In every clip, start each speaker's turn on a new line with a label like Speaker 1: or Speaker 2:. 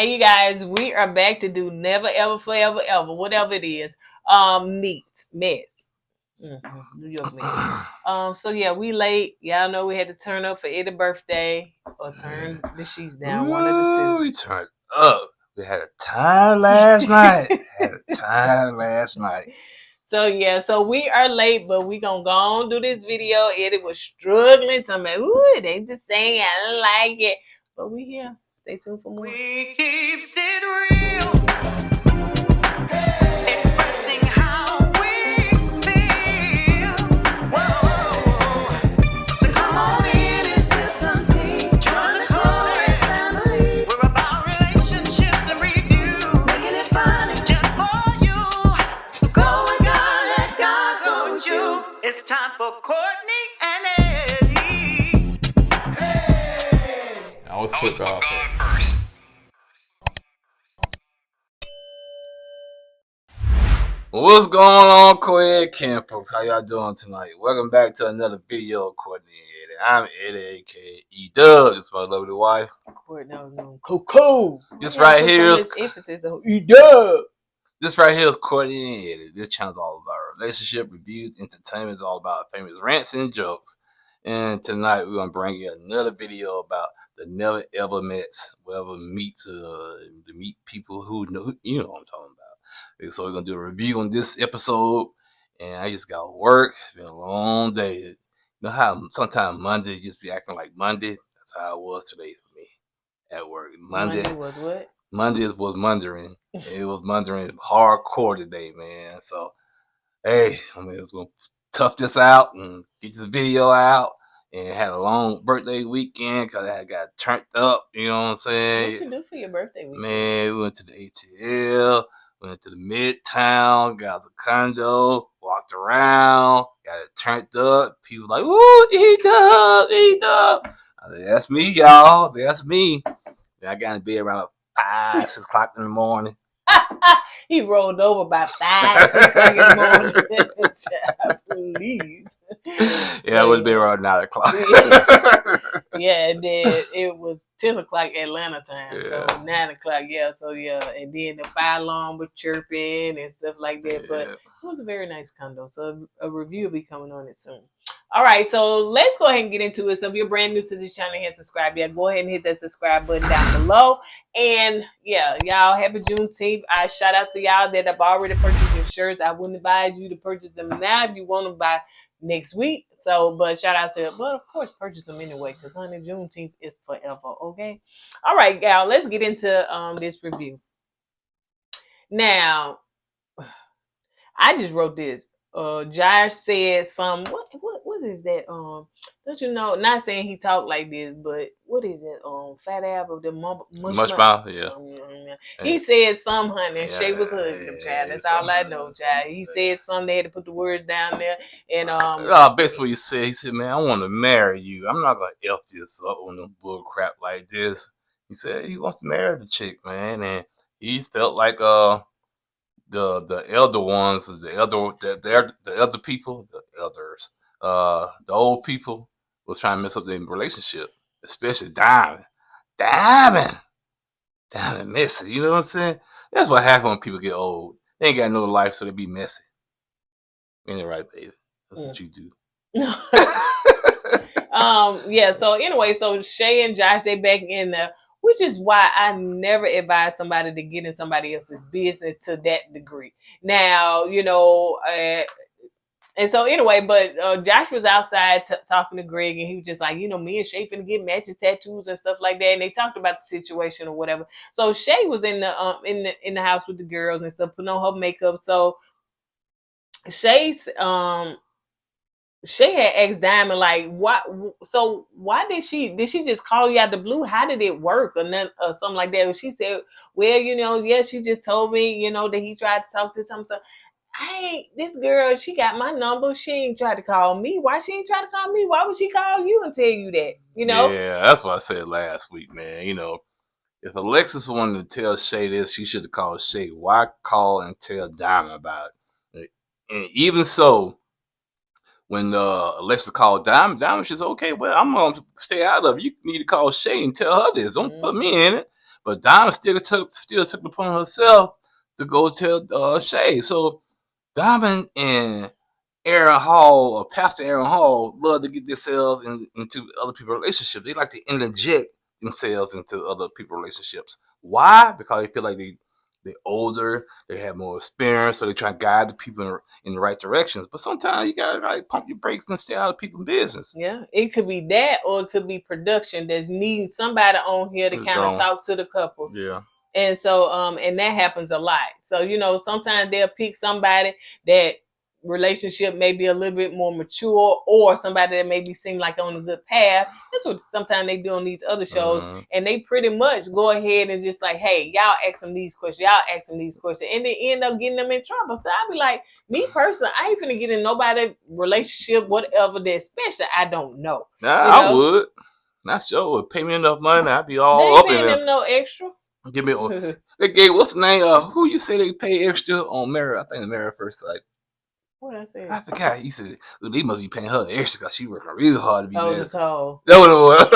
Speaker 1: Hey, you guys, we are back to do never, ever, forever, ever, whatever it is. Meds. New York meds. So yeah, we late. Y'all know we had to turn up for Eddie's birthday or turn the sheets down. One of the two.
Speaker 2: We turned up. We had a time last night.
Speaker 1: So yeah, so we are late, but we gonna go on do this video. Eddie was struggling to me. Ooh, it ain't the same. I don't like it. But we here. Stay tuned for more.
Speaker 3: We keep it real. Expressing how we feel. Whoa. So come on in and sip some tea. Join the Kourtney family. We're about relationships and review. Making it fun just for you. Go with God, let God go with you. It's time for Kourtney and Eddie.
Speaker 2: I always put God first. What's going on, co-ed camp folks? How y'all doing tonight? Welcome back to another video of Kourtney Eddie. I'm Eddie, aka E-Dub. It's my lovely wife.
Speaker 1: Kourtney, Coco.
Speaker 2: This right here is
Speaker 1: emphasis on E-Dub.
Speaker 2: This right here is Kourtney and Eddie. This channel is all about relationship reviews, entertainment. It's all about famous rants and jokes. And tonight we're gonna bring you another video about the never ever mets, whoever meets to meet people who know, you know what I'm talking about. So we're gonna do a review on this episode, and I just got work. It's been a long day. You know how sometimes Monday just be acting like Monday. That's how it was today for me at work.
Speaker 1: Monday was what?
Speaker 2: Monday was Mondering. It was Mondering hardcore today, man. So hey, I mean, it's gonna tough this out and get this video out. And had a long birthday weekend because I got turned up. You know what I'm saying?
Speaker 1: What you do for your birthday weekend?
Speaker 2: Man, we went to the ATL, went to the Midtown, got a condo, walked around, got it turned up. People like, "Woo, eat up." I said, that's me, y'all. That's me. Then I got in bed around 5, 6 o'clock in the morning.
Speaker 1: He rolled over by 5, 6 o'clock in the morning. Please.
Speaker 2: Yeah, it would have been around 9 o'clock.
Speaker 1: Yeah, and then it was 10 o'clock Atlanta time. Yeah. So 9 o'clock, yeah. So yeah, and then the fire alarm was chirping and stuff like that. Yeah. But it was a very nice condo. So a review will be coming on it soon. All right, so let's go ahead and get into it. So if you're brand new to this channel and haven't subscribed yet, go ahead and hit that subscribe button down below. And yeah, y'all, happy Juneteenth. I shout out to y'all that have already purchased your shirts. I wouldn't advise you to purchase them now if you want them by next week. So, but shout out to it. But of course, purchase them anyway, because honey, Juneteenth is forever. Okay. All right, y'all. Let's get into this review. Now, I just wrote this. Josh said some. What is that? Don't you know? Not saying he talked like this, but what is it? Fat Ab of the mush mouth. Yeah. He said some, honey. And Shay was hugging him, child. That's all I know, child. He said something. They had to put the words down there, and
Speaker 2: basically, he said, "Man, I want to marry you. I'm not gonna f this up on no bull crap like this." He said he wants to marry the chick, man, and he felt like the elder ones, the elder people, the elders, the old people was trying to mess up their relationship, especially Dymond, messy. You know what I'm saying? That's what happens when people get old. They ain't got no life, so they be messy. Ain't it right, baby? That's what you do.
Speaker 1: Yeah. So anyway, so Shay and Josh, they back in there. Which is why I never advise somebody to get in somebody else's business to that degree. Now, you know, and so anyway, but Josh was outside talking to Greg, and he was just like, you know, me and Shay finna get matching tattoos and stuff like that. And they talked about the situation or whatever. So Shay was in the house with the girls and stuff, putting on her makeup. So Shay had asked Dymond, like, what? So why did she just call you out the blue? How did it work or something like that? And she said, well, you know, yeah, she just told me, you know, that he tried to talk to something. So this girl, she got my number. She ain't tried to call me. Why she ain't try to call me? Why would she call you and tell you that? You know?
Speaker 2: Yeah, that's what I said last week, man. You know, if Alexis wanted to tell Shay this, she should have called Shay. Why call and tell Dymond about it? And even so, when Alexis called Dymond, she said, okay, well, I'm going to stay out of it. You need to call Shay and tell her this. Don't put me in it. But Dymond still took it upon herself to go tell Shay. So Dymond and Aaron Hall or Pastor Aaron Hall love to get themselves into other people's relationships. They like to interject themselves into other people's relationships. Why? Because they feel like they're older, they have more experience, so they try to guide the people in the right directions. But sometimes you gotta like pump your brakes and stay out of people's business.
Speaker 1: Yeah, it could be that, or it could be production that needs somebody on here to kind of talk to the couples.
Speaker 2: Yeah.
Speaker 1: And so, and that happens a lot. So, sometimes they'll pick somebody that relationship may be a little bit more mature, or somebody that maybe seem like on a good path. That's what sometimes they do on these other shows. And they pretty much go ahead and just like, hey, y'all ask them these questions, and they end up getting them in trouble. So I'll be like, me personally, I ain't finna get in nobody relationship, whatever that special I don't know.
Speaker 2: I would. Not sure. Would pay me enough money, I'd be all up in them.
Speaker 1: They them no extra.
Speaker 2: Give me they gave what's the name? Who you say they pay extra on Married? I think Married at First Sight.
Speaker 1: What I said?
Speaker 2: I forgot. You said they must be paying her extra because she working really hard to be
Speaker 1: there.
Speaker 2: That's
Speaker 1: what
Speaker 2: it was.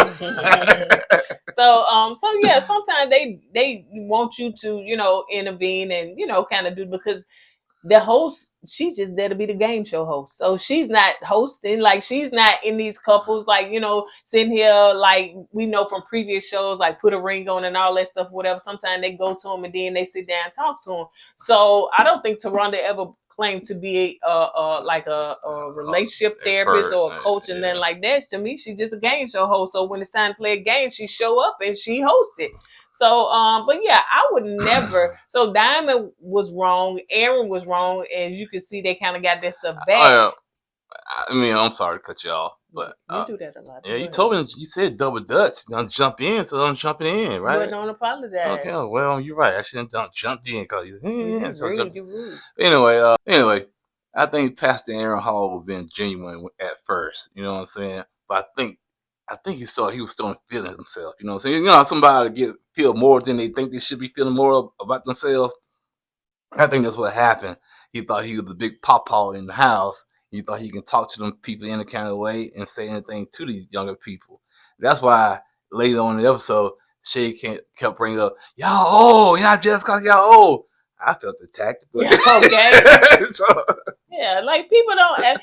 Speaker 1: So yeah, sometimes they want you to intervene and kind of do, because the host, she's just there to be the game show host. So she's not hosting, like she's not in these couples, like, sitting here, like we know from previous shows, like Put a Ring On and all that stuff, whatever. Sometimes they go to them and then they sit down and talk to them. So I don't think Taronda ever claimed to be a relationship therapist or a coach and then like that. To me, she's just a game show host. So when it's time to play a game, she show up and she hosts it. So, but yeah, I would never. So Dymond was wrong, Aaron was wrong, and you can see they kind of got that stuff back.
Speaker 2: I mean, I'm sorry to cut you off, but
Speaker 1: you do that a lot.
Speaker 2: Yeah, you told me, you said double dutch. Don't jump in, so I'm jumping in, right?
Speaker 1: But don't apologize.
Speaker 2: Okay, well, you're right. I shouldn't jumped in because you're
Speaker 1: rude.
Speaker 2: Anyway, I think Pastor Aaron Hall was being genuine at first. You know what I'm saying? But I think he was starting feeling himself. You know what I'm saying? Somebody feel more than they think they should be feeling more about themselves. I think that's what happened. He thought he was the big pawpaw in the house. He thought he can talk to them people in a kind of way and say anything to these younger people. That's why later on in the episode, Shay kept bringing up, y'all old, y'all just because y'all old. I felt attacked. But
Speaker 1: okay. Yeah, like people don't,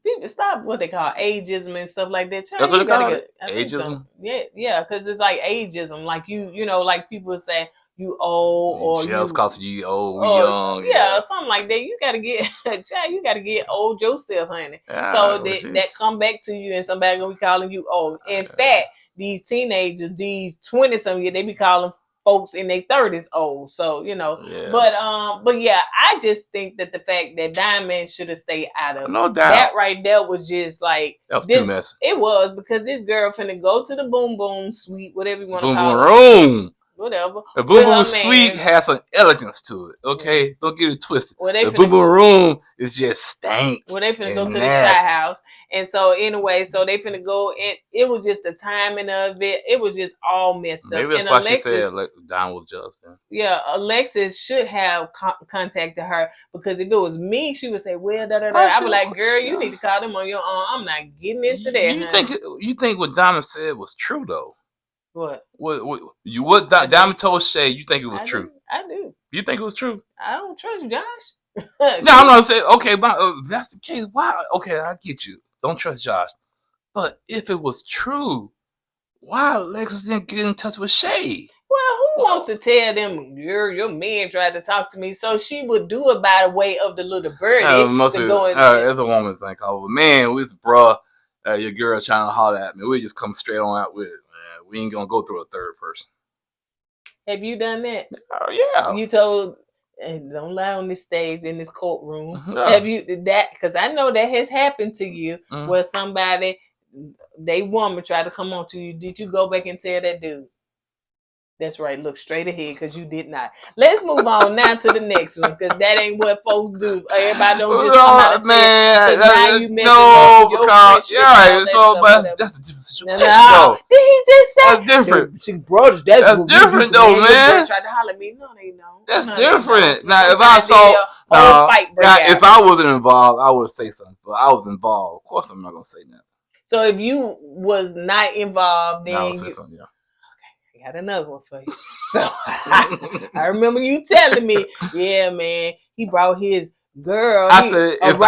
Speaker 1: people stop what they call ageism and stuff like that.
Speaker 2: That's what they call it? Ageism?
Speaker 1: Yeah, because it's like ageism. Like like people say, you old, or
Speaker 2: she else calls you old, we young.
Speaker 1: Yeah, something like that. You gotta get child, you gotta get old yourself, honey. Yeah, so that come back to you and somebody gonna be calling you old. In fact, these teenagers, these 20-something, they be calling folks in their 30s old. So, but yeah, I just think that the fact that Dymond should have stayed out of that right there was just like,
Speaker 2: that was too messy.
Speaker 1: It was, because this girl finna go to the boom boom suite, whatever you want to call
Speaker 2: it.
Speaker 1: Whatever.
Speaker 2: The boom boom suite has some elegance to it. Okay, don't get it twisted. The boom boom room is just stank.
Speaker 1: Well, they finna go to the Shy House, and so anyway, so they finna go, and it was just the timing of it. It was just all messed up.
Speaker 2: Maybe that's why she said Don was jealous.
Speaker 1: Yeah, Alexis should have contacted her, because if it was me, she would say, "Well, da da da." I'd be like, "Girl, you need to call them on your own. I'm not getting into that."
Speaker 2: You think what Dymond said was true though?
Speaker 1: What
Speaker 2: Dymond told Shay, you think it was true?
Speaker 1: I do.
Speaker 2: You think it was true?
Speaker 1: I don't trust Josh.
Speaker 2: No, I'm not saying, okay, but if that's the case, why? Okay, I get you. Don't trust Josh. But if it was true, why Alexis didn't get in touch with Shay?
Speaker 1: Well, who wants to tell them your man tried to talk to me? So she would do it by the way of the little birdie.
Speaker 2: It's a woman thing. Oh, man, with bruh, your girl trying to holler at me. We just come straight on out with it. We ain't gonna go through a third person.
Speaker 1: Have you done that?
Speaker 2: Oh yeah.
Speaker 1: You told, and don't lie on this stage in this courtroom. Yeah. Have you that? Because I know that has happened to you, where somebody, they woman tried to come on to you. Did you go back and tell that dude? That's right. Look straight ahead, because you did not. Let's move on now to the next one, because that ain't what folks do. Everybody don't just come out and say,
Speaker 2: that's a different situation. No.
Speaker 1: Did he just say
Speaker 2: that's different?
Speaker 1: That's
Speaker 2: different though, man.
Speaker 1: Tried to holler at me. No, they don't.
Speaker 2: That's different. Now, if I saw, if I wasn't involved, I would say something. But I was involved. Of course, I'm not gonna say nothing.
Speaker 1: So if you was not involved, then
Speaker 2: I would say something. Yeah.
Speaker 1: I got another one for you. So I remember you telling me, yeah, man, he brought his girl.
Speaker 2: I said if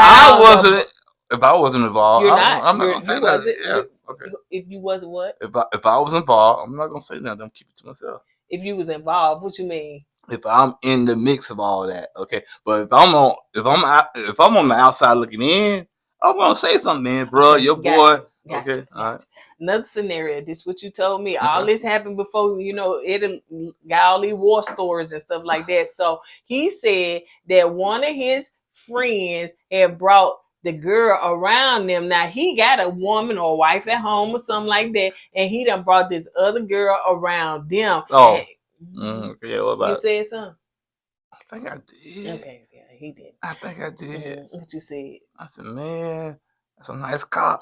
Speaker 2: I wasn't involved,
Speaker 1: you're not.
Speaker 2: I'm not gonna say nothing. Yeah, okay.
Speaker 1: If you wasn't what?
Speaker 2: If I was involved, I'm not gonna say nothing. I'm keeping it to myself.
Speaker 1: If you was involved, what you mean?
Speaker 2: If I'm in the mix of all that, okay. But if I'm on the outside looking in, I'm gonna say something, man, bro.
Speaker 1: Okay,
Speaker 2: your boy. Okay,
Speaker 1: all right. Another scenario. This is what you told me. Okay. All this happened before, it got all these war stories and stuff like that. So he said that one of his friends had brought the girl around them. Now he got a woman or a wife at home or something like that, and he done brought this other girl around them.
Speaker 2: Oh, okay. What about
Speaker 1: you said something?
Speaker 2: I think I did.
Speaker 1: Okay, yeah, he did.
Speaker 2: I think I did.
Speaker 1: What you said?
Speaker 2: I said, man, that's a nice car.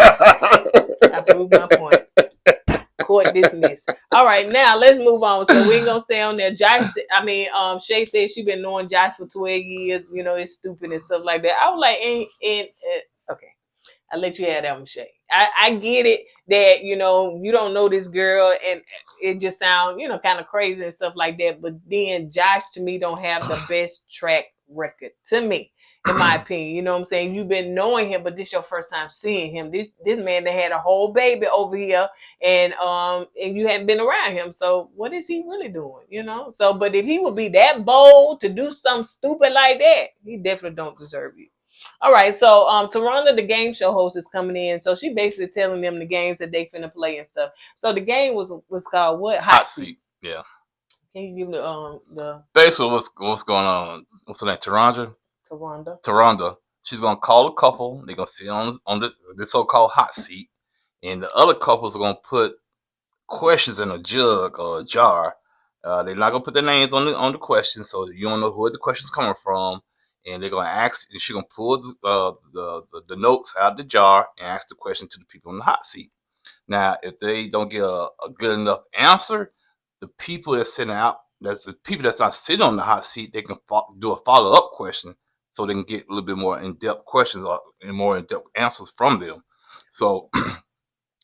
Speaker 1: I proved my point. Court dismissed. All right, now let's move on. So we ain't gonna stay on there. Shay said she been knowing Josh for 12 years. It's stupid and stuff like that. I was like, okay. I'll let you have that one, Shay. I get it that, you don't know this girl and it just sounds, kind of crazy and stuff like that. But then Josh, to me, don't have the best track record, to me, in my opinion. You know what I'm saying? You've been knowing him, but this your first time seeing him. This man that had a whole baby over here and you hadn't been around him. So what is he really doing? So, but if he would be that bold to do something stupid like that, he definitely don't deserve you. All right, so Taronda, the game show host, is coming in. So she basically telling them the games that they finna play and stuff. So the game was called what?
Speaker 2: Hot seat. Yeah.
Speaker 1: Can you give me the
Speaker 2: basically what's going on? What's her name? Taronda. She's gonna call a couple. They're gonna sit on the so-called hot seat, and the other couples are gonna put questions in a jug or a jar. They're not gonna put their names on the questions, so you don't know who the questions coming from. And they're gonna ask. She's gonna pull the notes out of the jar and ask the question to the people in the hot seat. Now, if they don't get a good enough answer, the people that's not sitting on the hot seat, they can do a follow-up question so they can get a little bit more in-depth questions and more in-depth answers from them. So,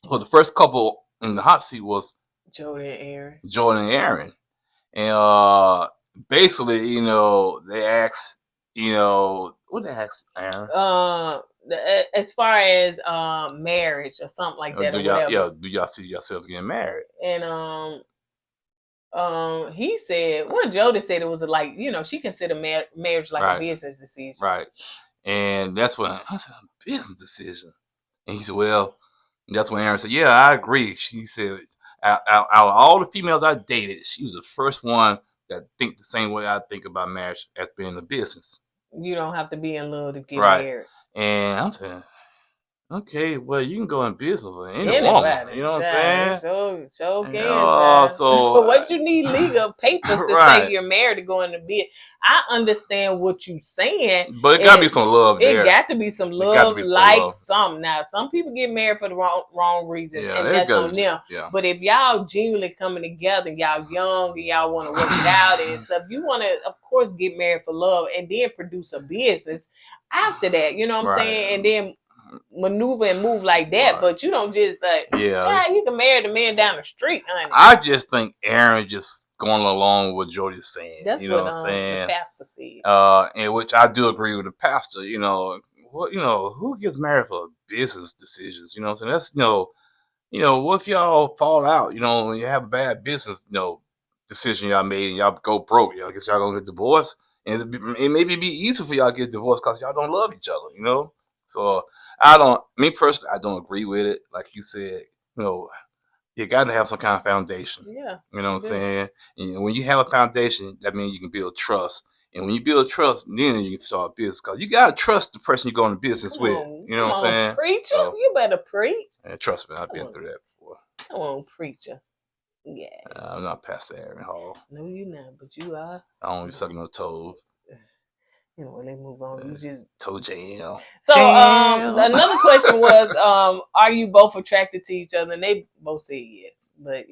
Speaker 2: well, the first couple in the hot seat was
Speaker 1: Jody and
Speaker 2: Aaron. And basically, they asked, what they asked Aaron?
Speaker 1: As far as marriage or something like that,
Speaker 2: do y'all see yourselves getting married?
Speaker 1: And he said, Jody said it was like, she considered marriage like a business decision.
Speaker 2: Right. And that's what I said, a business decision. And he said, well, that's when Aaron said, yeah, I agree. She said, out of all the females I dated, she was the first one that think the same way I think about marriage as being a business.
Speaker 1: You don't have to be in love to get married.
Speaker 2: And I'm saying, okay, well, you can go in business with any woman. You know what I'm saying?
Speaker 1: So can. So what you need legal papers to say you're married to go into business. I understand what you're saying,
Speaker 2: but it got to be some love there.
Speaker 1: It got to be some love, some. Now, some people get married for the wrong reasons, and that's on them.
Speaker 2: Yeah.
Speaker 1: But if y'all genuinely coming together, and y'all young, and y'all want to work it out and stuff, you want to, of course, get married for love, and then produce a business after that. You know what I'm saying? And then maneuver and move like that, but you don't just you can marry the man down the street, honey.
Speaker 2: I just think Aaron just going along with what Jody's saying.
Speaker 1: That's
Speaker 2: what
Speaker 1: I'm saying. The pastor said.
Speaker 2: And which I do agree with the pastor. Who gets married for business decisions? You know what I'm saying? That's what if y'all fall out? When you have a bad business, decision y'all made and y'all go broke. I guess y'all gonna get divorced, and it maybe be easy for y'all to get divorced because y'all don't love each other. So me personally, I don't agree with it. Like you said, you got to have some kind of foundation.
Speaker 1: Yeah.
Speaker 2: You know what I'm saying? And when you have a foundation, that means you can build trust. And when you build trust, then you can start a business. Because you got to trust the person you're going to business with. You know what I'm saying?
Speaker 1: Preacher, you better preach.
Speaker 2: And trust me, I've been through that before.
Speaker 1: Come on, preacher. Yes.
Speaker 2: I'm not Pastor Aaron Hall.
Speaker 1: No, you're not, but you are.
Speaker 2: I don't be sucking no toes.
Speaker 1: Let's move on. You just
Speaker 2: toe jam.
Speaker 1: So another question was, are you both attracted to each other? And they both said yes. But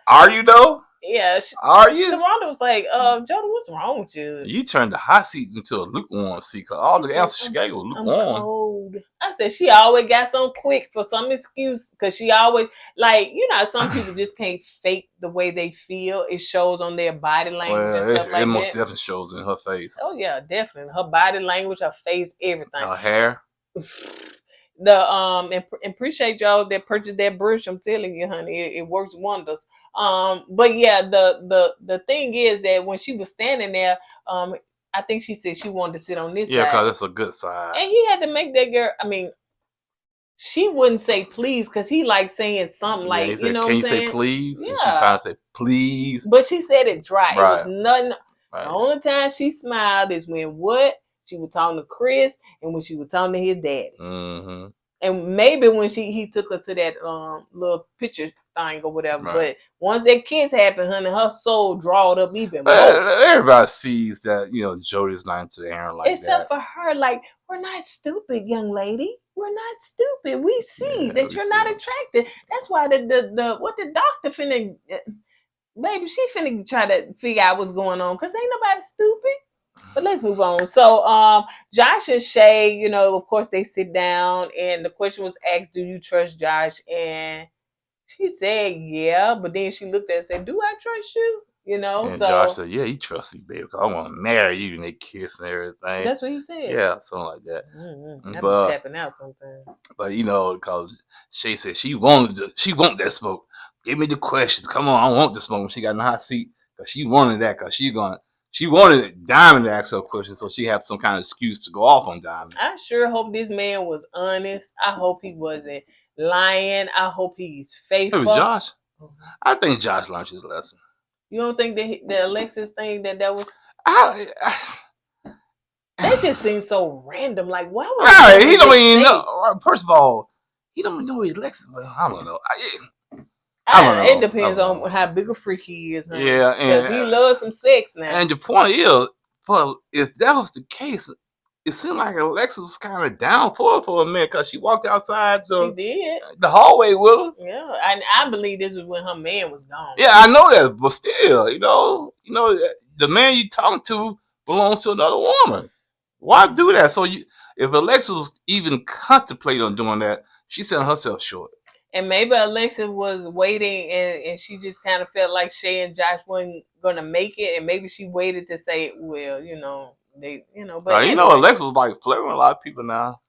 Speaker 2: are you though?
Speaker 1: Yeah.
Speaker 2: Are you?
Speaker 1: Tawana was like, Jody, what's wrong with you?
Speaker 2: You turned the hot seat into a lukewarm seat because all the answers she gave were lukewarm.
Speaker 1: I'm cold. I said she always got some quick for some excuse because she always like some people just can't fake the way they feel. It shows on their body language and stuff like that.
Speaker 2: It most definitely shows in her face.
Speaker 1: Oh yeah, definitely her body language, her face, everything.
Speaker 2: Her hair.
Speaker 1: And appreciate y'all that purchased that brush. I'm telling you, honey, it works wonders. But yeah, the thing is that when she was standing there, I think she said she wanted to sit on this side.
Speaker 2: Yeah, because it's a good side.
Speaker 1: And he had to make that girl. I mean, she wouldn't say please because he like saying something like,
Speaker 2: said,
Speaker 1: can
Speaker 2: you say please?
Speaker 1: Yeah.
Speaker 2: And she finally said please.
Speaker 1: But she said it dry. Right. It was nothing.
Speaker 2: Right.
Speaker 1: The only time she smiled is when she was talking to Chris and when she was talking to his daddy.
Speaker 2: Mm-hmm.
Speaker 1: And maybe when he took her to that little picture thing or whatever. Right. But once that kiss happened, honey, her soul drawed up even more.
Speaker 2: Everybody sees that, Jody's not into Aaron like
Speaker 1: Except for her, like, we're not stupid, young lady. We're not stupid. We see that you're not attracted. That's why the doctor finna, baby, she finna try to figure out what's going on because ain't nobody stupid. But let's move on. So, Josh and Shay, of course, they sit down, and the question was asked, "Do you trust Josh?" And she said, "Yeah," but then she looked at it and said, "Do I trust you?" And
Speaker 2: Josh said, "Yeah, he trusts me, baby. Cause I want to marry you," and they kiss and everything.
Speaker 1: That's what he said.
Speaker 2: Yeah, something like that.
Speaker 1: Mm-hmm. But be tapping out sometimes.
Speaker 2: But because Shay said she want that smoke. Give me the questions. Come on, I want the smoke. When she got in the hot seat, because she wanted that. Because she wanted Dymond to ask her a question, so she had some kind of excuse to go off on Dymond.
Speaker 1: I sure hope this man was honest. I hope he wasn't lying. I hope he's faithful.
Speaker 2: Hey, Josh? I think Josh learned his lesson.
Speaker 1: You don't think the Alexis thing that was? That just seems so random. Like, why would
Speaker 2: he don't even know? First of all, he don't even know who Alexis. Well, I don't know. I don't know.
Speaker 1: It depends on how big a freak he is. Huh?
Speaker 2: Yeah,
Speaker 1: because he loves some sex now.
Speaker 2: And the point is, well, if that was the case, it seemed like Alexis was kind of down for a minute because she walked outside the hallway with him.
Speaker 1: Yeah, and I believe this was when her man was gone.
Speaker 2: Yeah, I know that, but still, the man you talking to belongs to another woman. Why do that? So if Alexis was even contemplating on doing that, she's selling herself short.
Speaker 1: And maybe Alexa was waiting and she just kind of felt like Shay and Josh weren't going to make it. And maybe she waited to say, well, but
Speaker 2: Alexa was like flirting with a lot of people now.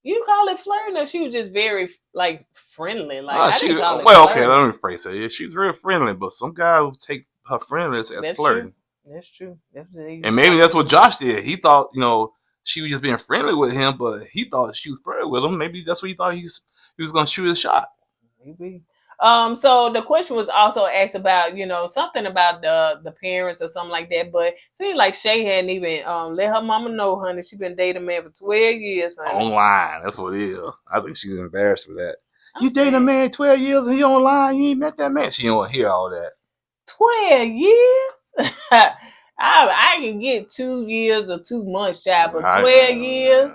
Speaker 1: You call it flirting, or she was just very like friendly? Like
Speaker 2: okay, let me rephrase it. Yeah, she was real friendly, but some guy would take her friendliness as flirting.
Speaker 1: That's true.
Speaker 2: And maybe that's what Josh did. He thought, she was just being friendly with him, but he thought she was flirting with him. Maybe that's what he thought he was going to shoot his shot.
Speaker 1: Maybe. So the question was also asked about, something about the parents or something like that. But it seemed like Shay hadn't even let her mama know, honey. She been dating a man for 12 years. Honey.
Speaker 2: Online. That's what it is. I think she's embarrassed for that. You dating a man 12 years and he online? You ain't met that man. She don't want to hear all that.
Speaker 1: 12 years? I can get 2 years or 2 months, child, but 12 years?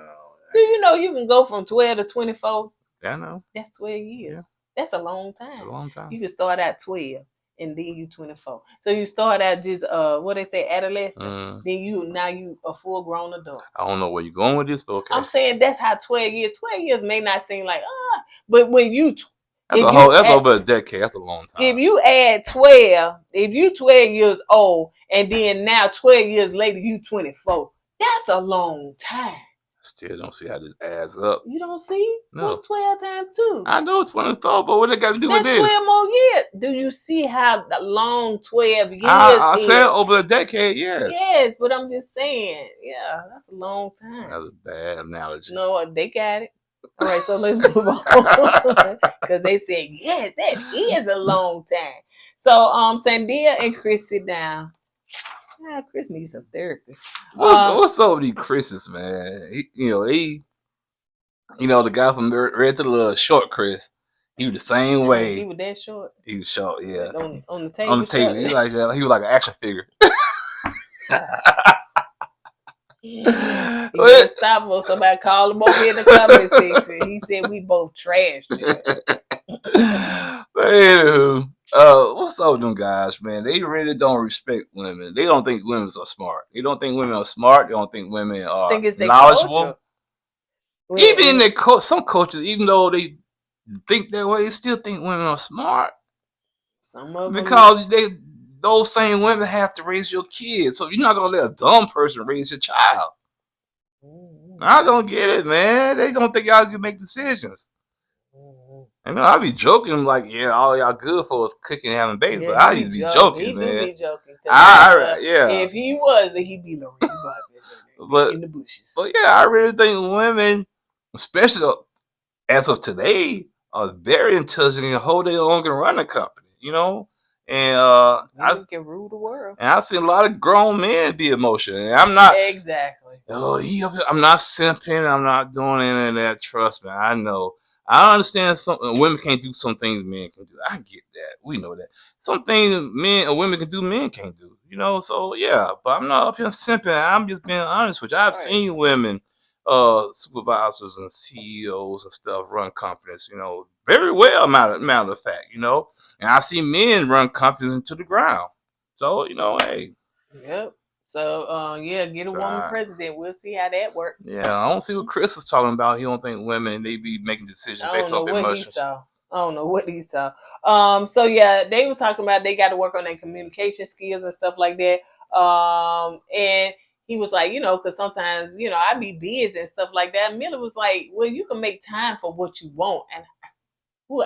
Speaker 1: Do you know you can go from 12 to 24?
Speaker 2: Yeah, I know.
Speaker 1: That's 12 years. Yeah. That's a long time.
Speaker 2: It's a long time.
Speaker 1: You can start at 12 and then you 24. So you start at just what they say, adolescent. Then you a full grown adult.
Speaker 2: I don't know where you're going with this, but okay.
Speaker 1: I'm saying that's how 12 years. 12 years may not seem like but when you
Speaker 2: that's over a decade. That's a long time.
Speaker 1: If you add 12, if you 12 years old and then now 12 years later you 24, that's a long time.
Speaker 2: Still don't see how this adds up.
Speaker 1: You don't see?
Speaker 2: No.
Speaker 1: What's 12 times 2?
Speaker 2: I know it's 24, but what they got to do with this?
Speaker 1: That's 12 more years. Do you see how long 12 years
Speaker 2: I said over a decade, yes.
Speaker 1: Yes, but I'm just saying, yeah, that's a long time.
Speaker 2: That's a bad analogy.
Speaker 1: No, they got it. All right, so let's move on. Because they said, yes, that is a long time. So Sandia and Chris sit down. Chris needs some therapy.
Speaker 2: What's up with these Chris's, man? The guy from Red to the Little Short Chris, he was the same way.
Speaker 1: He was that short?
Speaker 2: He was short, yeah.
Speaker 1: On the table?
Speaker 2: On the table. He was like an action figure.
Speaker 1: He just stopped us. Somebody called him over in the comment section. He said we both trash.
Speaker 2: But anywho, What's up with them guys, man? They really don't respect women. They don't think women are smart. They don't think women are smart. They don't think women
Speaker 1: I
Speaker 2: are
Speaker 1: think it's their culture.
Speaker 2: knowledgeable. Even in their some cultures, even though they think that way, they still think women are smart.
Speaker 1: Some of them,
Speaker 2: Because those same women have to raise your kids, so you're not gonna let a dumb person raise your child. I don't get it, man. They don't think y'all can make decisions. And I be joking like, yeah, all y'all good for is cooking and having babies, but I used to be joking, man.
Speaker 1: He do be joking.
Speaker 2: Yeah.
Speaker 1: If he was, then he'd be in the bushes.
Speaker 2: But yeah, I really think women, especially as of today, are very intelligent and hold their own and run a company, you know. And
Speaker 1: I can rule the world.
Speaker 2: And I've seen a lot of grown men be emotional. And I'm not
Speaker 1: exactly.
Speaker 2: I'm not simping. I'm not doing any of that. Trust me, I know. I understand some women can't do some things men can do. I get that. We know that. Some things men or women can do, men can't do. You know, so yeah. But I'm not up here simping. I'm just being honest with you. I've seen women, supervisors and CEOs and stuff run companies. You know, very well. Matter of fact, you know, and I see men run companies into the ground. So you know, hey.
Speaker 1: Yep. So, get a woman president. We'll see how that works.
Speaker 2: Yeah, I don't see what Chris is talking about. He don't think women, they be making decisions based on emotions.
Speaker 1: I don't know what he saw. So yeah, they was talking about they got to work on their communication skills and stuff like that. And he was like, because sometimes, I be busy and stuff like that. Millie was like, well, you can make time for what you want. And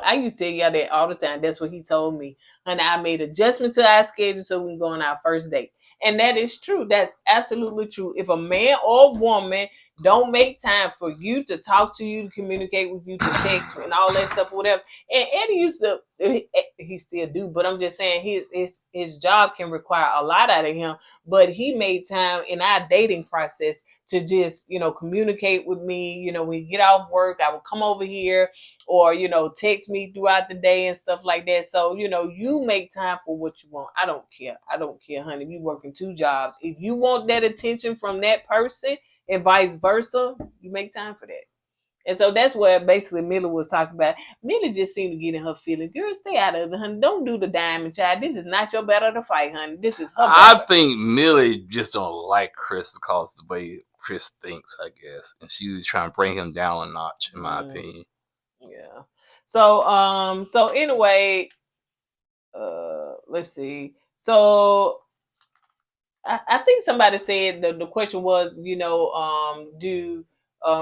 Speaker 1: I used to tell y'all that all the time. That's what he told me. And I made adjustments to our schedule so we can go on our first date. And that is true. That's absolutely true. If a man or woman don't make time for you to talk to you, to communicate with you, to text and all that stuff, whatever. And Eddie used to, he still do, but I'm just saying his job can require a lot out of him. But he made time in our dating process to just, communicate with me. When we get off work, I will come over here or, text me throughout the day and stuff like that. So, you make time for what you want. I don't care, honey. If you working 2 jobs, if you want that attention from that person, and vice versa, you make time for that. And so that's what basically Millie was talking about. Millie just seemed to get in her feelings. Girl, stay out of it, honey. Don't do the Dymond, child. This is not your battle to fight, honey. This is her battle.
Speaker 2: I think Millie just don't like Chris because the way Chris thinks, I guess. And she was trying to bring him down a notch, in my opinion.
Speaker 1: Yeah. So anyway, let's see. So I think somebody said the question was,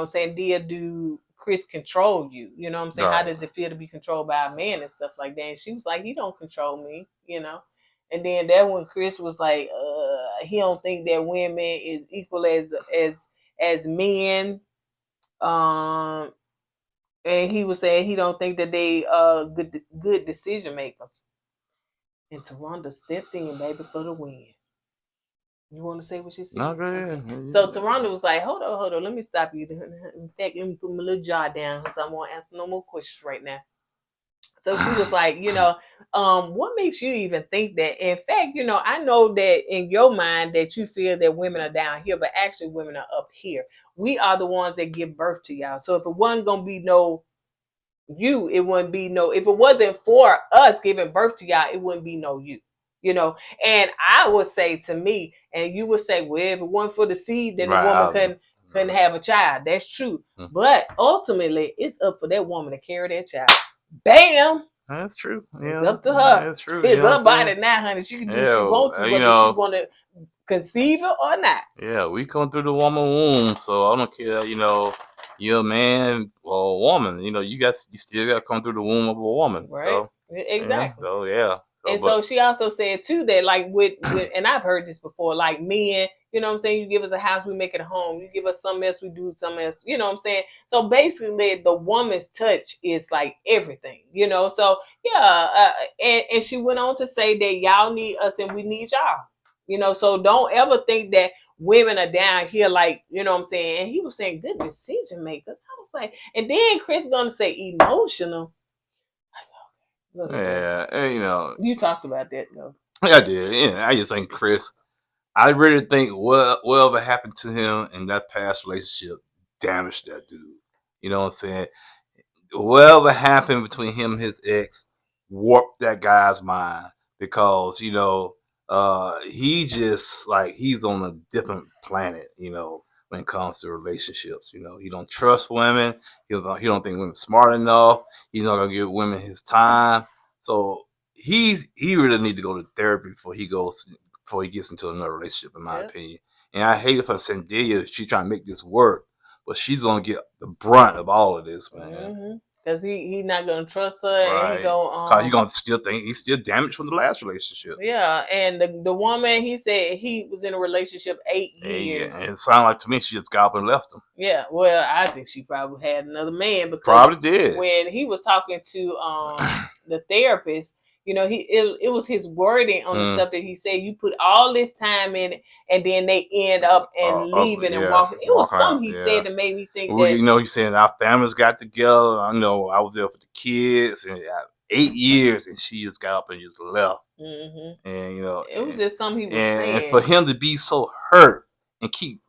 Speaker 1: saying, Dia, do Chris control you? You know what I'm saying? Right. How does it feel to be controlled by a man and stuff like that? And she was like, he don't control me, And then that when Chris was like, he don't think that women is equal as men. And he was saying he don't think that they good decision makers. And Taronda stepped in, baby, for the win. You want to say what she said?
Speaker 2: No, go ahead. Okay.
Speaker 1: So Taronda was like, hold on. Let me stop you. In fact, let me put my little jaw down because I won't answer no more questions right now. So she was like, what makes you even think that? In fact, I know that in your mind that you feel that women are down here, but actually women are up here. We are the ones that give birth to y'all. So if it wasn't going to be you, it wouldn't be if it wasn't for us giving birth to y'all, it wouldn't be you. And I would say to me, and you would say, well, if it wasn't for the seed, then the woman couldn't have a child. That's true. Mm-hmm. But ultimately, it's up for that woman to carry that child. Bam!
Speaker 2: That's true.
Speaker 1: Yeah. It's up to her. That's true. It's her body now, honey. She can do what she wants to, whether she want to conceive it or not.
Speaker 2: Yeah, we come through the woman womb, so I don't care, you're a man or a woman. You still got to come through the womb of a woman. Right. So,
Speaker 1: exactly.
Speaker 2: So, yeah.
Speaker 1: So she also said too that like with and I've heard this before, like men, you know what I'm saying? You give us a house, we make it a home. You give us something else, we do something else. You know what I'm saying? So basically the woman's touch is like everything, So yeah, and she went on to say that y'all need us and we need y'all. So don't ever think that women are down here like, you know what I'm saying? And he was saying good decision makers. I was like, and then Chris gonna say emotional.
Speaker 2: Yeah,
Speaker 1: you talked about that though.
Speaker 2: Yeah, I did. Yeah, I just think Chris. I really think whatever happened to him in that past relationship damaged that dude. You know what I'm saying? Whatever happened between him and his ex warped that guy's mind because he just like he's on a different planet. When it comes to relationships, he don't trust women. He don't think women's smart enough. He's not gonna give women his time. So he really need to go to therapy before he gets into another relationship, in my opinion. And I hate it for Zendaya. She's trying to make this work, but she's gonna get the brunt of all of this, man.
Speaker 1: Mm-hmm. Cause he not gonna trust her,
Speaker 2: Right.
Speaker 1: and
Speaker 2: He gonna still think he's still damaged from the last relationship.
Speaker 1: Yeah, and the woman, he said he was in a relationship 8 years.
Speaker 2: Yeah, and it sounded like to me she just got up and left him.
Speaker 1: Yeah, well, I think she probably had another man because
Speaker 2: probably did.
Speaker 1: When he was talking to the therapist, it was his wording on the stuff that he said. You put all this time in it, and then they end up and leaving and walking. It was something he said that made me think that.
Speaker 2: He's saying our families got together. I know I was there for the kids, and 8 years, and she just got up and just left.
Speaker 1: Mm-hmm.
Speaker 2: And
Speaker 1: it was just something he was saying.
Speaker 2: And for him to be so hurt and keep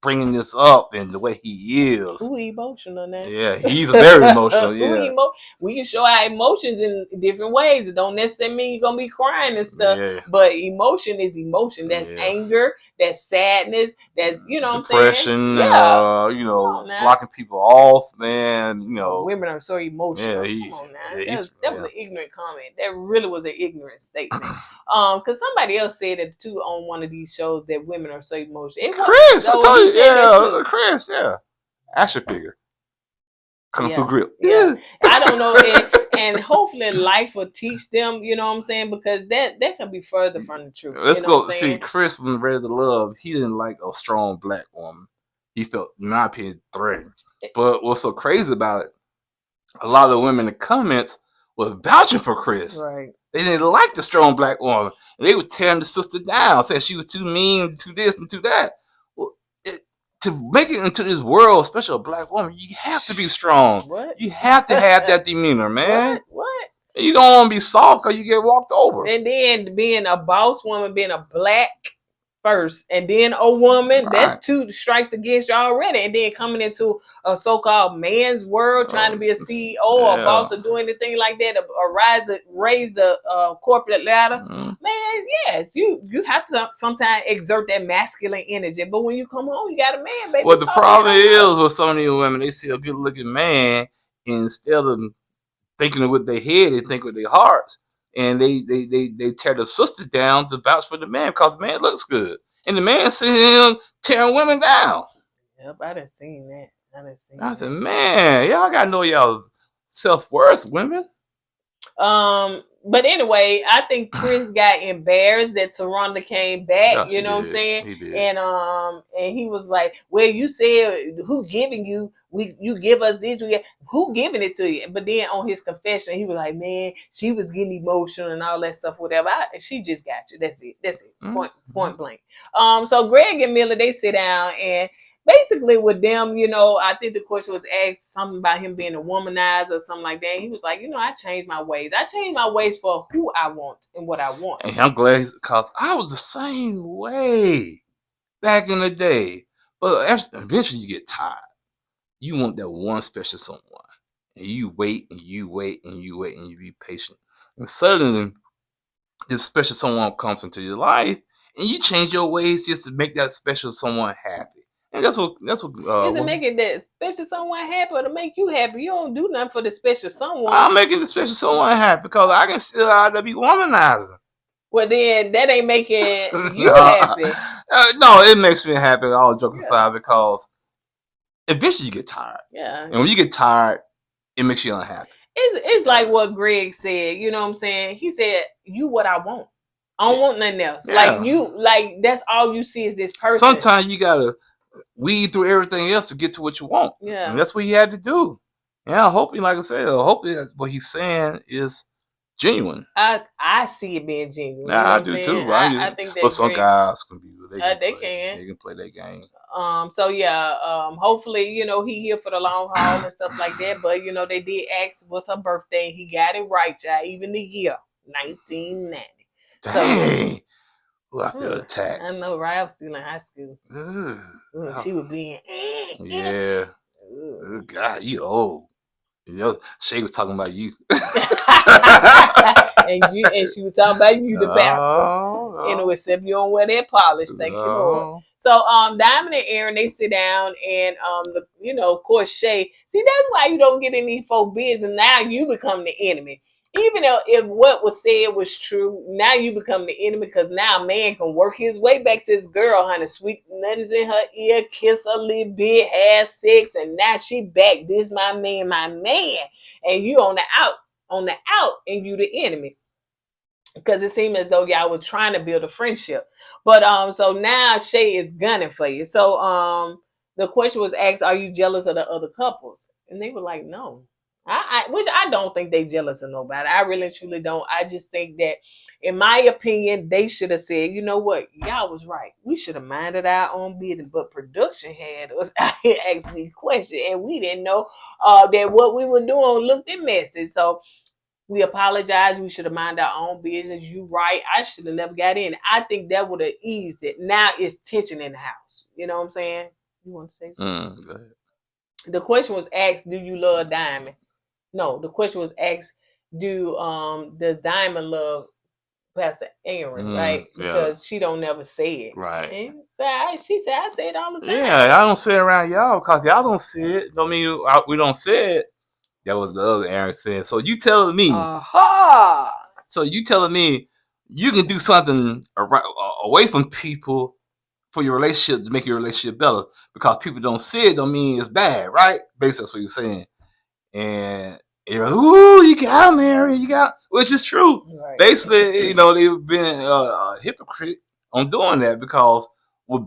Speaker 2: bringing this up and the way he is.
Speaker 1: Ooh, emotional now.
Speaker 2: Yeah, he's very emotional. Yeah.
Speaker 1: We can show our emotions in different ways. It don't necessarily mean you're gonna be crying and stuff. Yeah. But emotion is emotion. That's anger, that's sadness, that's
Speaker 2: depression,
Speaker 1: what I'm saying? Yeah.
Speaker 2: Blocking people off, man.
Speaker 1: Women are so emotional. Come on now. That was an ignorant comment. That really was an ignorant statement. Because somebody else said it too on one of these shows that women are so emotional.
Speaker 2: Chris, I told you. Yeah, Chris, yeah. Action figure. Kung Fu grip.
Speaker 1: Yeah. I don't know. And hopefully life will teach them, you know what I'm saying? Because that can be further from the truth.
Speaker 2: Let's go see Chris from Ready to Love. He didn't like a strong black woman. He felt, in my opinion, threatened. But what's so crazy about it, a lot of women in the comments were vouching for Chris.
Speaker 1: Right.
Speaker 2: They didn't like the strong black woman. And they were tearing the sister down, saying she was too mean, too this and too that. Well, to make it into this world, especially a black woman, you have to be strong.
Speaker 1: What?
Speaker 2: You have to have that demeanor, man.
Speaker 1: What?
Speaker 2: You don't want to be soft because you get walked over.
Speaker 1: And then being a boss woman, being a black first, and then a woman, that's 2 strikes against you already. And then coming into a so-called man's world, trying to be a CEO or a boss or do anything like that, or raise the corporate ladder. Man, yes, you have to sometimes exert that masculine energy. But when you come home, you got a man, baby.
Speaker 2: Well, the problem is with some of these women, they see a good-looking man, and instead of thinking with their head, they think with their hearts. And they tear the sister down to vouch for the man because the man looks good. And the man seeing him tearing women down.
Speaker 1: Yep, I done seen that.
Speaker 2: I said, man, y'all got to know y'all self-worth, women.
Speaker 1: But anyway, I think Chris got embarrassed that Taronda came back. You know what I'm saying?
Speaker 2: He did.
Speaker 1: And he was like, "Well, you said who giving you? You give us this. Who giving it to you?" But then on his confession, he was like, "Man, she was getting emotional and all that stuff. Whatever. She just got you. That's it. Point blank." So Greg and Millie, they sit down and. Basically, with them, I think the question was asked something about him being a womanizer or something like that. He was like, I changed my ways. I changed my ways for who I want and what I want.
Speaker 2: And I'm glad because I was the same way back in the day. But eventually you get tired. You want that one special someone. And you wait and you wait and you wait and you be patient. And suddenly, this special someone comes into your life and you change your ways just to make that special someone happy. And that's what.
Speaker 1: Is it making that special someone happy or to make you happy? You don't do nothing for the special someone.
Speaker 2: I'm making the special someone happy because I can still out there be womanizing.
Speaker 1: Well, then that ain't making you happy.
Speaker 2: No, it makes me happy. All jokes aside, because eventually you get tired.
Speaker 1: Yeah.
Speaker 2: And when you get tired, it makes you unhappy.
Speaker 1: It's like what Greg said. You know what I'm saying? He said, "You what I want. I don't want nothing else. Yeah. That's all you see is this person."
Speaker 2: Sometimes you gotta weed through everything else to get to what you want.
Speaker 1: Yeah.
Speaker 2: And that's what he had to do. Yeah, I hope, like I said, what he's saying is genuine.
Speaker 1: I see it being genuine.
Speaker 2: Yeah, I do too.
Speaker 1: I think that.
Speaker 2: But some guys can be.
Speaker 1: They can play their game. So yeah. Hopefully, he here for the long haul and stuff like that. But they did ask what's her birthday. He got it right, y'all. Even the year 1990.
Speaker 2: Dang. So, ooh, I feel attacked.
Speaker 1: I know, right? I was still in high school. She was being.
Speaker 2: Yeah. Ooh, God, you old. Shay was talking about you.
Speaker 1: and she was talking about you, the pastor. Anyway, except you don't wear that polish. Thank you, Lord. So Dymond and Aaron, they sit down and of course Shay. See, that's why you don't get in these folk business. Now you become the enemy. Even though if what was said was true, now you become the enemy because now a man can work his way back to his girl, honey. Sweet nothing's in her ear, kiss a little bit, have sex, and now she back. This my man, and you on the out, and you the enemy. Because it seemed as though y'all were trying to build a friendship. But so now Shay is gunning for you. So the question was asked, are you jealous of the other couples? And they were like, no. Which I don't think they jealous of nobody. I really truly don't. I just think that, in my opinion, they should have said, you know what, y'all was right. We should have minded our own business, but production had us out here asking these questions, and we didn't know that what we were doing looked a message. So we apologize. We should have minded our own business. You right. I should have never got in. I think that would have eased it. Now it's tension in the house. You know what I'm saying? You want to say something?
Speaker 2: Go ahead.
Speaker 1: The question was asked, do you love Dymond? No, the question was asked, does Dymond love Pastor Aaron, right? Because she don't never say it.
Speaker 2: Right.
Speaker 1: And so she said, I say it all the time.
Speaker 2: Yeah, I don't say it around y'all because y'all don't say it. Don't mean we don't say it. That was the other Aaron said. So you telling me? So you telling me you can do something away from people for your relationship to make your relationship better because people don't see it don't mean it's bad, right? Basically, that's what you're saying. And you're like, ooh, you got him, Aaron. You got, which is true. Right. Basically, they've been a hypocrite on doing that because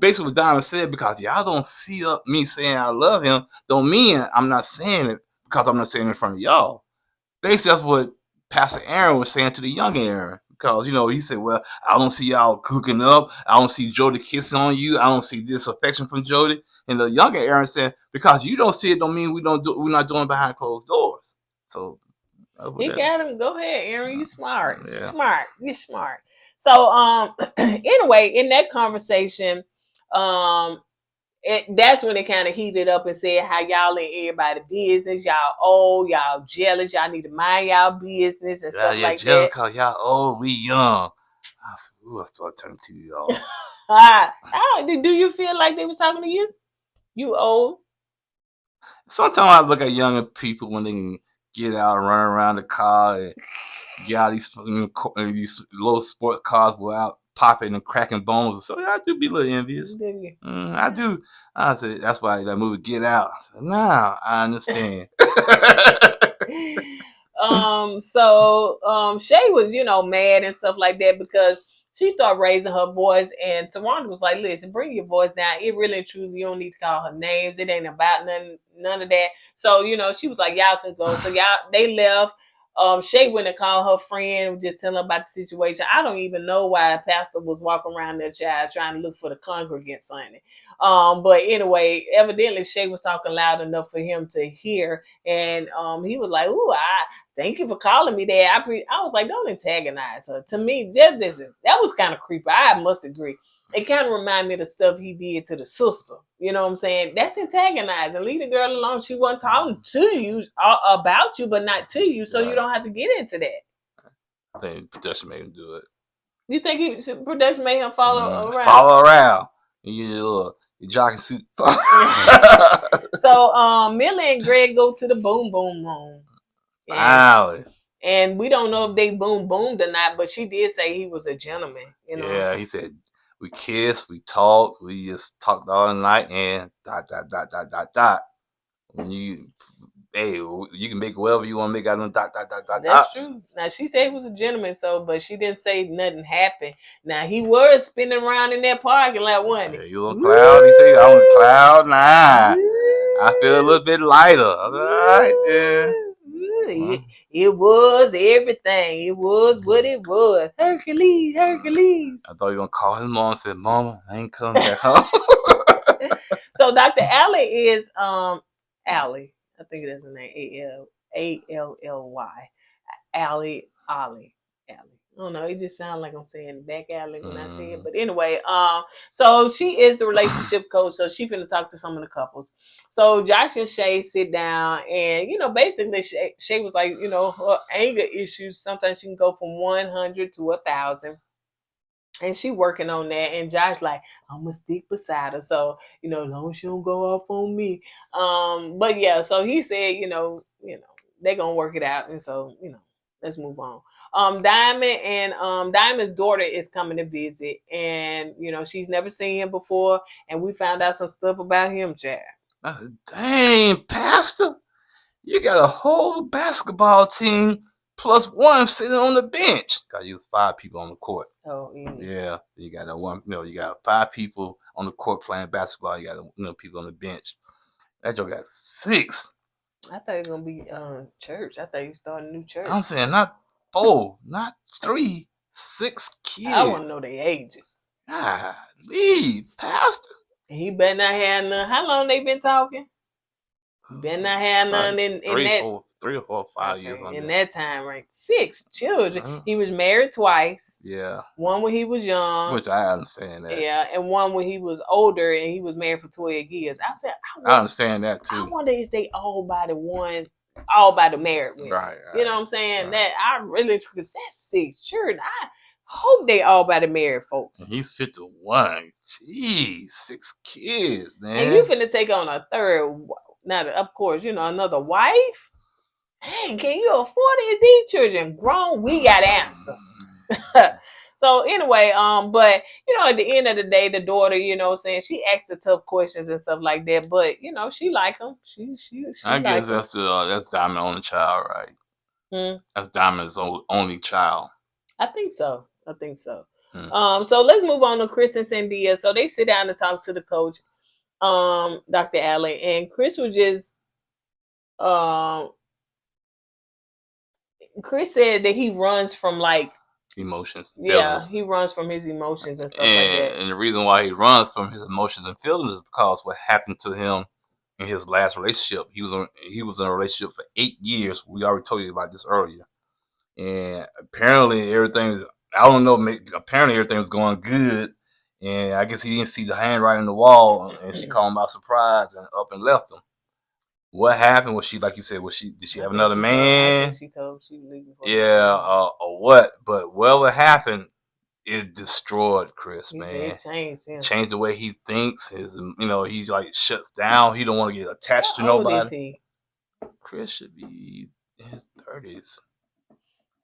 Speaker 2: basically what Dymond said, because y'all don't see me saying I love him, don't mean I'm not saying it because I'm not saying it in front of y'all. Basically, that's what Pastor Aaron was saying to the young Aaron. Because, he said, well, I don't see y'all cooking up. I don't see Jody kissing on you. I don't see this affection from Jody. And the younger Aaron said, because you don't see it don't mean we're not doing it behind closed doors. So
Speaker 1: you got him. Go ahead, Aaron. You smart. Yeah. You're smart. So anyway, in that conversation, that's when it kind of heated up and said how y'all in everybody's business, y'all old, y'all jealous, y'all need to mind y'all business and stuff like
Speaker 2: jealous
Speaker 1: that.
Speaker 2: Cause y'all old, we young. I started turning to y'all.
Speaker 1: Do you feel like they was talking to you? You old?
Speaker 2: Sometimes I look at younger people when they can get out and run around the car and get out these little sport cars without popping and cracking bones. So yeah, I do be a little envious. I do. I said that's why that movie Get Out. I said, nah, I understand.
Speaker 1: So Shay was, mad and stuff like that because she started raising her voice, and Tawana was like, listen, bring your voice down. It really and truly, you don't need to call her names. It ain't about none of that. So, she was like, y'all can go. So they left. Shay went and called her friend, just telling her about the situation. I don't even know why a pastor was walking around their child trying to look for the congregants, honey. But anyway, evidently Shay was talking loud enough for him to hear, and he was like, "Ooh, thank you for calling me that." I was like, "Don't antagonize her." To me, that was kind of creepy. I must agree. It kind of reminded me of the stuff he did to the sister. You know what I'm saying? That's antagonizing. Leave the girl alone. She wasn't talking to you about you, but not to you, so you don't have to get into that.
Speaker 2: I think production made him do it.
Speaker 1: You think production made him follow around?
Speaker 2: Follow around. Your jogging suit.
Speaker 1: So Millie and Gregg go to the boom boom room. And we don't know if they boomed or not, but she did say he was a gentleman.
Speaker 2: Yeah, he said we kissed, we talked, we just talked all night, and ... When you can make whatever you want to make out of them ...
Speaker 1: That's true. Now she said he was a gentleman, but she didn't say nothing happened. Now he was spinning around in that parking lot, wasn't he?
Speaker 2: You on cloud? He said I on cloud 9. I feel a little bit lighter. All right, yeah.
Speaker 1: It was everything. It was what it was. Hercules.
Speaker 2: I thought you were gonna call his mom and say, "Mama, I ain't coming back home."
Speaker 1: So Dr. Allie is Allie. I think that's her name. Ally. Allie. I don't know. It just sounds like I'm saying back alley when I say it. But anyway, so she is the relationship coach. So she finna talk to some of the couples. So Josh and Shay sit down, and basically Shay was like, her anger issues. Sometimes she can go from 100 to 1,000. And she working on that, and Josh like, I'm gonna stick beside her, so as long as she don't go off on me. But yeah, so he said, they're gonna work it out, and so let's move on. Dymond and Dymond's daughter is coming to visit, and she's never seen him before, and we found out some stuff about him, Chad.
Speaker 2: Dang, Pastor, you got a whole basketball team plus one sitting on the bench. Got you 5 people on the court.
Speaker 1: Oh,
Speaker 2: yeah. You got you got 5 people on the court playing basketball. You got people on the bench. That joke got 6.
Speaker 1: I thought it was gonna be church. I thought you started a new church.
Speaker 2: I'm saying not 4, not 3, 6 kids.
Speaker 1: I want to know their ages.
Speaker 2: Golly, Pastor.
Speaker 1: He better not have none. How long they been talking? He better not have none in that
Speaker 2: 3 or 4, 5 years.
Speaker 1: In that time, right? 6 children. He was married twice.
Speaker 2: Yeah.
Speaker 1: One when he was young.
Speaker 2: Which I understand that.
Speaker 1: Yeah, and one when he was older and he was married for 12 years. I said,
Speaker 2: I understand that too.
Speaker 1: I wonder if they all by the married women.
Speaker 2: Right.
Speaker 1: You know what I'm saying? Right. That I really, because that's 6 children. I hope they all by the married folks.
Speaker 2: And he's 51. Jeez, 6 kids, man.
Speaker 1: And you finna take on a third. Now, of course, another wife. Dang, can you afford it? These children grown. We got answers. So anyway, but at the end of the day, the daughter, saying she asks the tough questions and stuff like that. But she like him. She
Speaker 2: I guess that's Dymond's only child, right? That's Dymond's only child.
Speaker 1: I think so. So let's move on to Chris and Sandia. So they sit down and talk to the coach, Dr. Allen, and Chris was just Chris said that he runs from
Speaker 2: emotions.
Speaker 1: Yeah, he runs from his emotions and stuff like that.
Speaker 2: And the reason why he runs from his emotions and feelings is because what happened to him in his last relationship. He was in a relationship for 8 years. We already told you about this earlier. And apparently everything was going good. And I guess he didn't see the handwriting on the wall, and she called him by surprise and up and left him. What happened? Was she, like you said, did she have another man?
Speaker 1: I think she told she was leaving.
Speaker 2: Or what? But whatever happened, it destroyed Chris, man.
Speaker 1: It changed him.
Speaker 2: Changed the way he thinks. He's like shuts down. He don't want to get attached to nobody.
Speaker 1: How old is he?
Speaker 2: Chris should be in his 30s.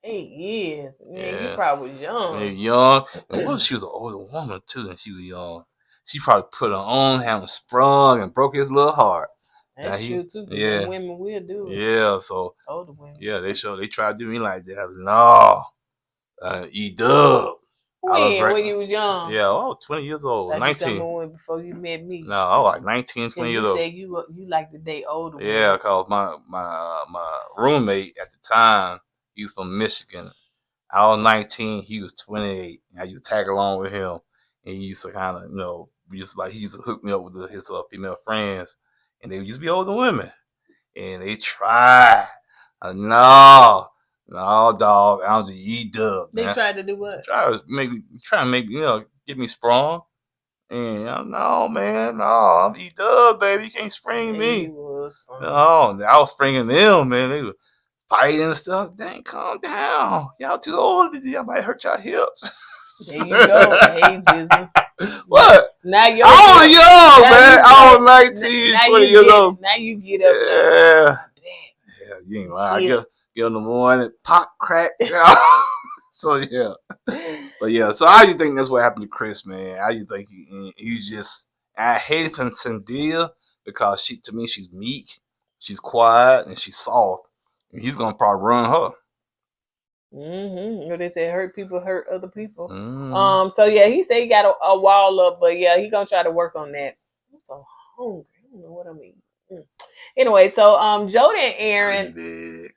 Speaker 1: 8 years. Man, he probably was young.
Speaker 2: Yeah, young. And she was an older woman too, and she was young. She probably put her on, having sprung and broke his little heart.
Speaker 1: That's true too. Yeah, women will do it.
Speaker 2: Yeah, so
Speaker 1: older women.
Speaker 2: Yeah, they tried to do me like that. No, E-Dub.
Speaker 1: When you was young?
Speaker 2: Yeah, 20 years old, like
Speaker 1: 19. Before you met me.
Speaker 2: No, I was like 19, 20 years old.
Speaker 1: You said you like to date older women.
Speaker 2: Yeah, because my roommate at the time, he was from Michigan. I was 19, he was 28. I used to tag along with him, and he used to kind of, he used to hook me up with his female friends. And they used to be older women. And they tried. No, dog. I'm the E-Dub.
Speaker 1: They tried to do what?
Speaker 2: Try to make me, get me sprung. And no, man. No, I'm E-Dub, baby. You can't spring me.
Speaker 1: No,
Speaker 2: I was springing them, man. They were fighting and stuff. Dang, calm down. Y'all too old. Y'all might hurt y'all hips.
Speaker 1: There you go. Hey, Jizzy.
Speaker 2: What?
Speaker 1: Now you're
Speaker 2: young, man. I was 19, 20 years old.
Speaker 1: Now you get up.
Speaker 2: Yeah, you ain't lying. I get on the morning, pop, crack. So, yeah. But, yeah. So, how you think that's what happened to Chris, man? How you think he's just... I hate from Sandia because to me, she's meek, she's quiet, and she's soft. And he's going to probably run her.
Speaker 1: They say hurt people hurt other people. So yeah, he said he got a wall up, but yeah, he gonna try to work on that. I'm so hungry. I don't know what I mean. Anyway, so Jody and Aaron. They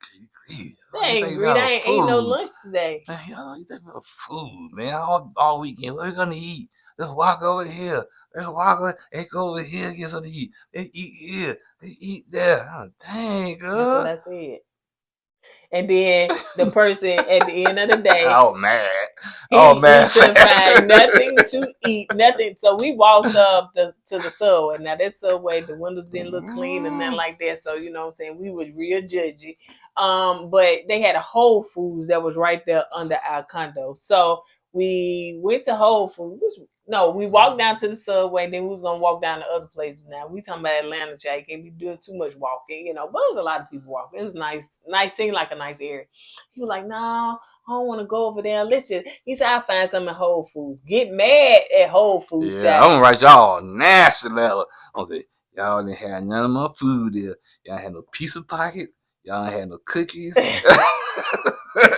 Speaker 1: ain't greedy. I ain't ate no lunch today.
Speaker 2: Man, y'all, you think about food, man. All weekend. What are we gonna eat? Let's walk over here. Let's go over here, get something to eat. They eat here. They eat there. Oh, dang, girl.
Speaker 1: That's what I said. And then the person at the end of the day,
Speaker 2: mad.
Speaker 1: He couldn't find nothing to eat, nothing. So we walked up to the Subway. Now that Subway, the windows didn't look clean and nothing like that. So you know what I'm saying, we was real judgy. But they had a Whole Foods that was right there under our condo. So we went to Whole Foods. We walked down to the Subway, then we was gonna walk down to other places. Now we talking about Atlanta, Jay. Can't be doing too much walking, but it was a lot of people walking. It was nice, seemed like a nice area. He was like, "No, I don't want to go over there. He said, I'll find something at Whole Foods. Get mad at Whole Foods,
Speaker 2: Yeah, I'm gonna write y'all a nasty letter. I'm say, y'all didn't have none of my food there. Y'all had no pizza pocket. Y'all ain't had no cookies.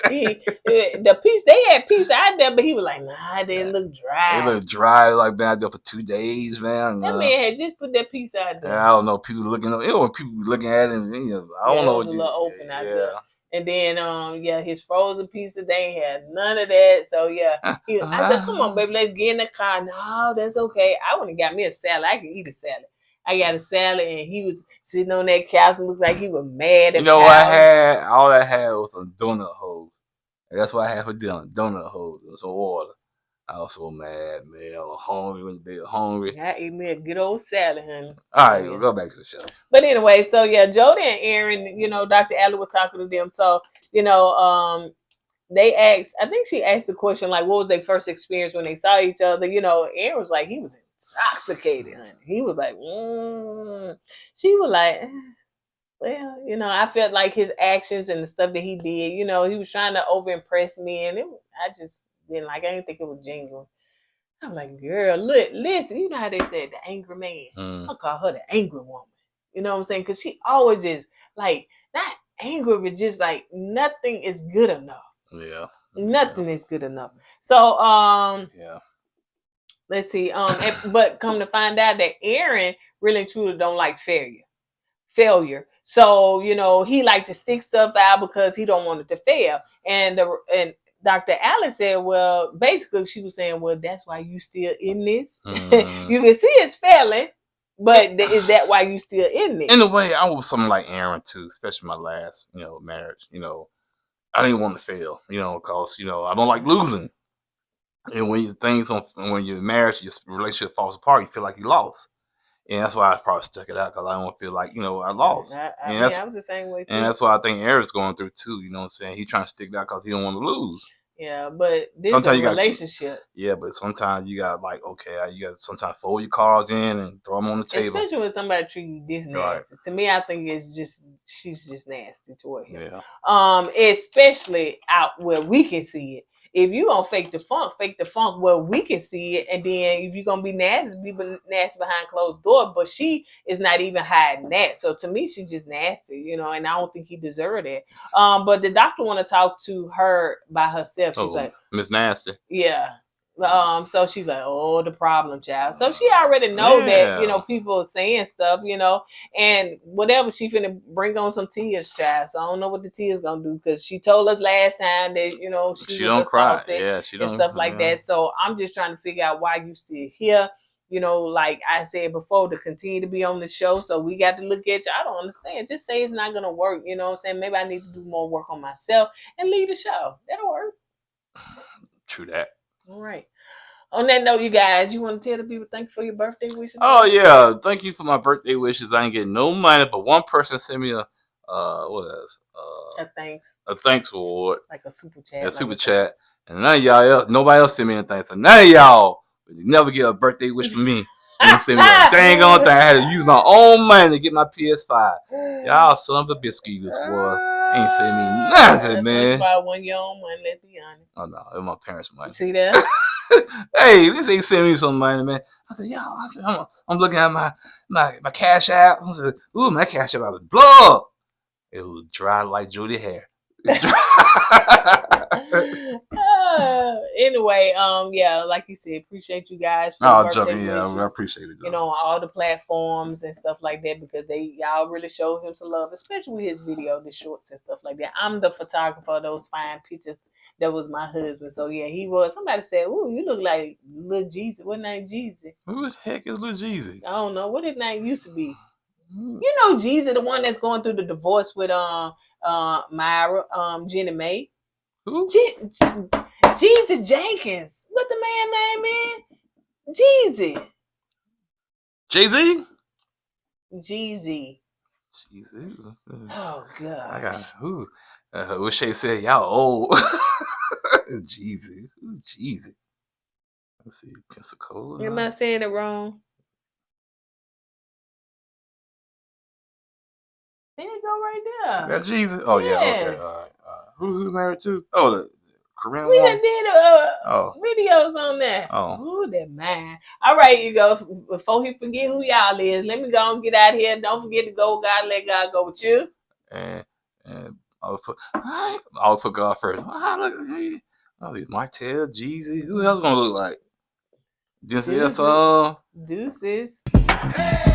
Speaker 1: They had pizza out there, but he was like, nah, it didn't look dry.
Speaker 2: It looked dry, like been out there for 2 days, man.
Speaker 1: That man had just put that pizza out there.
Speaker 2: I don't know, people looking at it, and I don't know what
Speaker 1: you open out there. And then his frozen pizza, they ain't had none of that. So I said, come on, baby, let's get in the car. No, that's okay. I wouldn't got me a salad. I can eat a salad. I got a salad, and he was sitting on that couch and looked like he was mad at
Speaker 2: You know what I had? All I had was some donut holes. And that's what I had for dinner, donut holes and some water. I was so mad, man. I was hungry.
Speaker 1: I ate me a good old salad, honey.
Speaker 2: All right, we'll go back to the show.
Speaker 1: But anyway, so Jody and Aaron, Dr. Allen was talking to them. So, they asked, I think she asked the question, like, what was their first experience when they saw each other? Aaron was like, he was intoxicated, honey. He was like, She was like, well, I felt like his actions and the stuff that he did, he was trying to over impress me. And I just didn't I didn't think it was genuine. I'm like, girl, look, listen, you know how they said the angry man? I call her the angry woman. You know what I'm saying? Because she always just, like, not angry, but just like nothing is good enough.
Speaker 2: Yeah.
Speaker 1: Nothing is good enough. So, let's see. But come to find out that Aaron really and truly don't like failure. So, he like to stick stuff out because he don't want it to fail. And Dr. Allen said, well, basically she was saying, well, that's why you still in this. You can see it's failing, but is that why you still in this?
Speaker 2: In a way, I was something like Aaron too, especially my last, marriage. I didn't want to fail, because I don't like losing. And when your marriage, your relationship falls apart, you feel like you lost. And that's why I probably stuck it out, because I don't feel like, I lost.
Speaker 1: I was the same way too.
Speaker 2: And that's what I think Aaron's going through too, you know what I'm saying? He's trying to stick it out because he don't want to lose.
Speaker 1: Yeah, but this is a relationship.
Speaker 2: But sometimes you got you got to sometimes fold your cards in and throw them on the table.
Speaker 1: Especially when somebody treat you this nasty. Right. To me, I think she's just nasty toward him. Yeah. Especially out where we can see it. If you gonna fake the funk where we can see it, and then if you're gonna be nasty behind closed door. But she is not even hiding that. So to me, she's just nasty, and I don't think he deserved it. But the doctor want to talk to her by herself. She's like,
Speaker 2: Miss Nasty.
Speaker 1: Yeah. So she's like, oh, the problem child. So she already know that, people are saying stuff, and whatever, she finna bring on some tears, child. So I don't know what the tears gonna do, because she told us last time that, she was assaulted and stuff like that. So I'm just trying to figure out why you still here. Like I said before, to continue to be on the show. So we got to look at you. I don't understand. Just say it's not gonna work. You know what I'm saying? Maybe I need to do more work on myself and leave the show. That'll work.
Speaker 2: True that.
Speaker 1: All right. On that note, you guys, you want to tell the people thank you for your birthday wishes?
Speaker 2: Oh yeah, thank you for my birthday wishes. I ain't getting no money, but one person sent me a
Speaker 1: a thanks.
Speaker 2: A thanks award.
Speaker 1: Like a super chat.
Speaker 2: A super chat. And nobody else sent me anything. So none of y'all would never get a birthday wish from me. And send me a dang on thing. I had to use my own money to get my PS5. Y'all son of a biscuits, boy. Ain't send me nothing, man.
Speaker 1: That's why when your own money, let's be honest.
Speaker 2: Oh no, it was my parents' money.
Speaker 1: See that?
Speaker 2: Hey, this ain't sending me some money, man. I said, I'm looking at my Cash App. I said, ooh, my Cash App was blood. It was dry like Jody hair.
Speaker 1: Anyway, like you said, appreciate you guys for
Speaker 2: I appreciate it.
Speaker 1: On all the platforms and stuff like that, because y'all really showed him some love, especially with his video, the shorts and stuff like that. I'm the photographer of those fine pictures. That was my husband. So he was. Somebody said, "Ooh, you look like Lil Jeezy." What name Jeezy?
Speaker 2: Who the heck is Lil Jeezy?
Speaker 1: I don't know. What his name used to be? You know Jeezy, the one that's going through the divorce with Myra, Jenny Mae.
Speaker 2: Who?
Speaker 1: Jeezy Jenkins. What the man name is? Jeezy.
Speaker 2: Jay-Z?
Speaker 1: Jeezy.
Speaker 2: Jeezy.
Speaker 1: Oh god.
Speaker 2: I got who? What Shay said, y'all old. Jeezy. Who Jeezy? Let's see. Pensacola.
Speaker 1: Am I saying it wrong? There you go right there.
Speaker 2: That Jeezy? Oh yeah, okay. All right. Who married to? Oh, the Korean
Speaker 1: we
Speaker 2: woman.
Speaker 1: done did videos on that.
Speaker 2: Oh.
Speaker 1: Ooh, that man. All right, you go. Before he forget who y'all is, let me go and get out of here. Don't forget to go with God, let God go with you.
Speaker 2: And I'll put God first. Look, these Martell, Jeezy. Who else gonna look like? Denzel.
Speaker 1: Deuces.
Speaker 3: Hey.